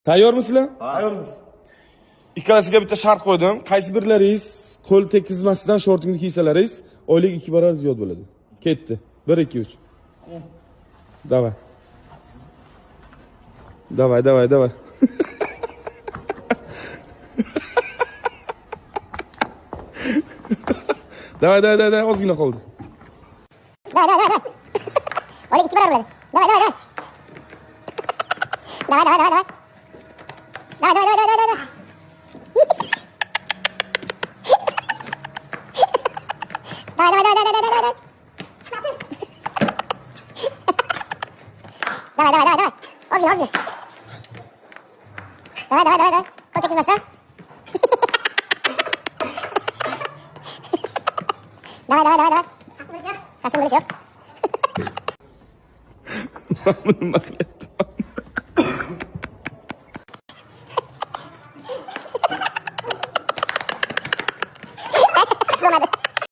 Tayyormisizlar? Tayyormiz. İkkalasiga bitta shart qo'ydim. Qaysi birlaringiz qo'l tekizmasidan shortingni kiysalaringiz, oylik 2 barobar ziyod bo'ladi. Ketdi. 1 2 3. Давай. Давай. Давай, ozgina qoldi. Давай. Oylik 2 barobar bo'ladi. Давай. Давай. Ozgina. Давай. Qo'l tekizmasdan. Давай. Qasım bo'lish yo'q. Nima qilyapti?